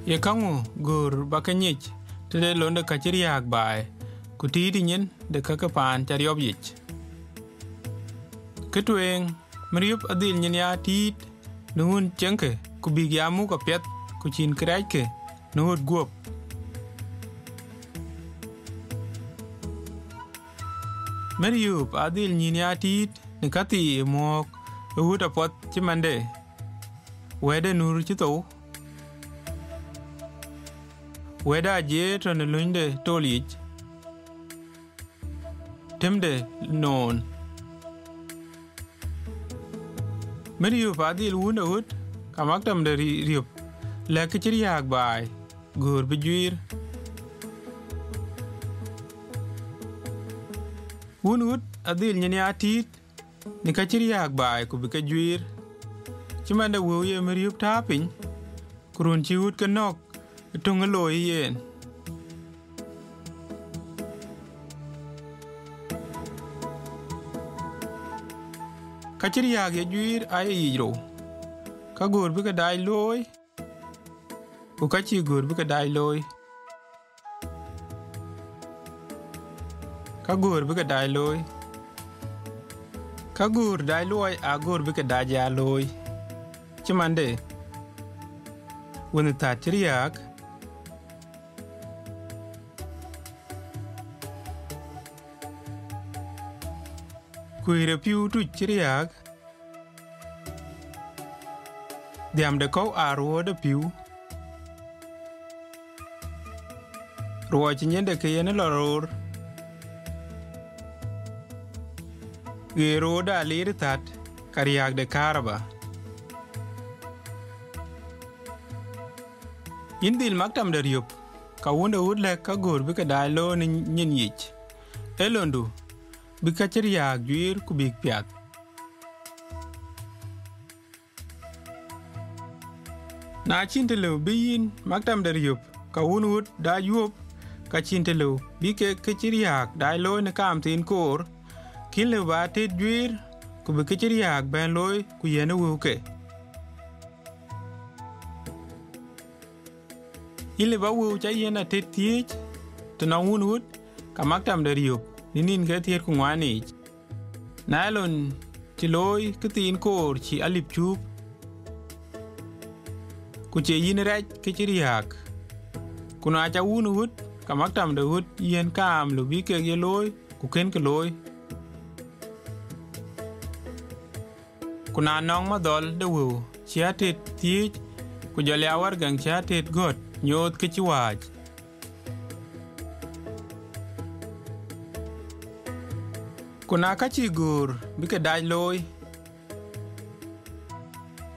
Ye kangu gur bakanyich tede londe kachiriak bai kutidi nyen de kakapan chariop yich. Ketueng meriup adil nyen ya tit nuhun cengke kubig yamu kapiat kuchin kerajke nuhut guop. Meriup adil nyen ya tit nikati mok uhut apot chimande wede nur chito weda je tron lunde tolich temde non Meriup adil wunda hut kamaktam de riup lekchiriak bai gur bejuir wunut adil nyene atit nikachiriak bai kubikajuir chimanda wuye meriup tapin kurun chiut kanok tungaloy yen kachiriak ye juir ay yiro kagur bika dai loy ukachi gur bika dai loy kagur bika dai loy kagur dai loy agur bika daja loy chimande wonu ta chiriak kuire piu tu chiriak diam de ko aro de piu ruo chinyende kiyene loror gero da lir tat kariak de karaba indil maktam de riup kawunda udle kagur bika dailo ni nyen yich elondu bika chiriak juir kubik piat na chintelu biyin maktam de riup kawunut da yup ka chintelu bike kechiriak dailo ni kam tin kor kinle ba tit juir kubika chiriak ben loy kuyene wuke ile ba wu cha yena tit tiech to na wunut ka maktam de riup ninin ke tiet ku ngwani nylon ti loy kitin kor chi alip chup ku che yin rach ke chiriak kuna cha wunut ka maktam de hut yen kam lu bi ke ye loy ku ken ke loy kuna nong ma dol de wu chia tit tiech ku jale awar gang chia tit got nyot ke chiwaj kuna kachi gur bike dai loy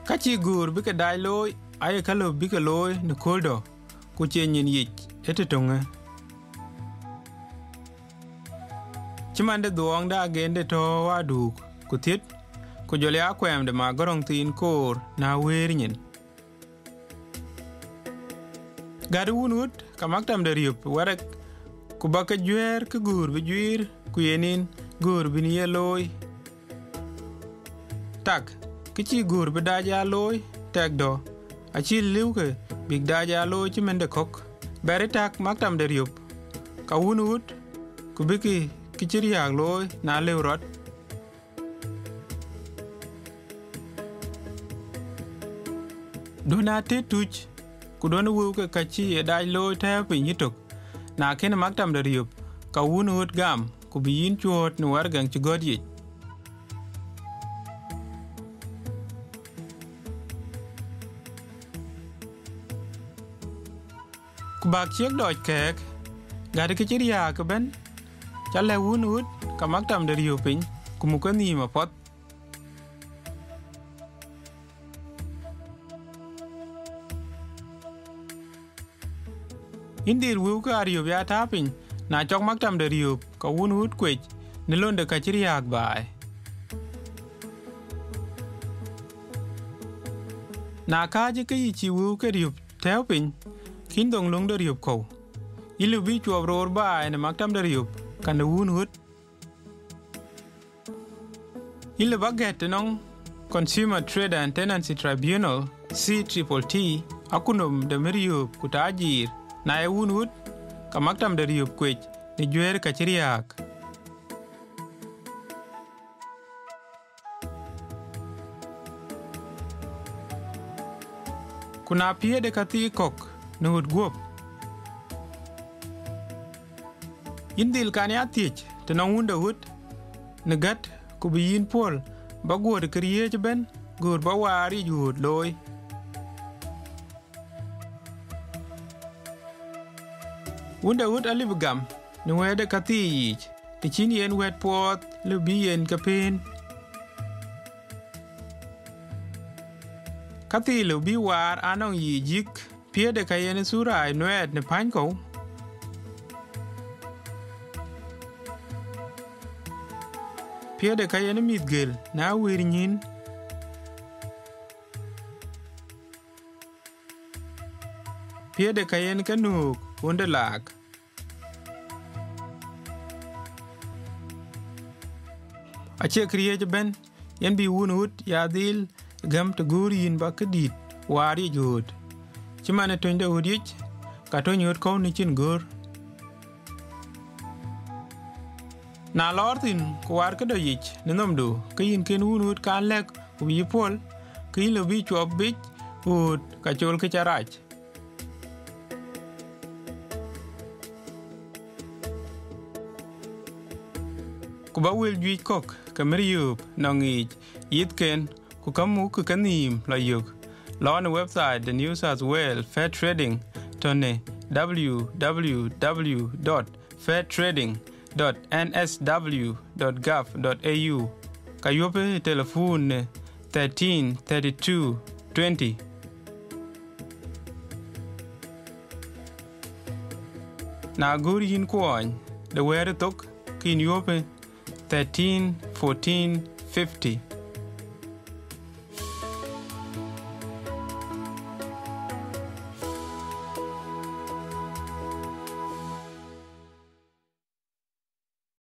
kachi gur bike dai loy ay kalo bike loy ne koldo ku chenyin yich etetonge chimande duong da agende to waduk ku tit ku jole akwem de magorong tin kor na wernyin gadu wunut kamaktam de riup warek ku baka juer ke gur bejuir ku yenin gur biniye loy tak kichi gur bedaja loy tek do achi liuke big daja loy chimende kok bere tak maktam de riup ka wunut ku biki kichiriak loy na leurot donate tuch kudon wuke kachi e dai loy te pinyitok na ken maktam de riup ka wunut gam ku biyin chuot nu wargang chugodi ku bak chiek doj kek gade ke chiriak ben chale wunut ka maktam de riup pin ku mukani ma pot indir wuke ariup ya tapin na chok maktam de riup ka wunut kwech ne londe kachiriak bai na kaje ke yichi wuke riup tepin kindong long de riup ko ilu bi chuo ror bai ne maktam de riup kan wunut ilu baget nong Consumer Trade and Tenancy Tribunal CTT akunum de meriop kutajir na ewunut ka maktam de riop kwech ni jwer ka chiriak. Kuna pie de kathi kok ni hut guop. Indil kani atich tena wunda hut ni gat kubiyin pol ba guod kriye ben guod ba wari juhut loy. Wunda hut alibgam ni wede kathi yich ti chin yen wet pot lubi yen kapin. Kathi lubi war anong yi jik pie de kayen surai nwed ni panko. Pie de kayen mitgel na wirnyin. Pie de kayen kanuk wunda lag. Ache kriye ben yen bi wunut yadil gam to gurin ba kedit wari jod. Chimane tonde hudich ka tonyot ko ni chin gur. Na lortin ko war ke doyich ni nomdo kayin ken wunut kan lek ubi pol kin lo bi chop bich ut ka chol ke charach. Kuba wil juich kok kameriup nongich yitken kukamu kukanim la yuk. La on the website the New South Wales Fair Trading tone www.fairtrading.nsw.gov.au kayope telephone 13 32 20. Na guri yin kwany the were tok kin yope 13 14 50.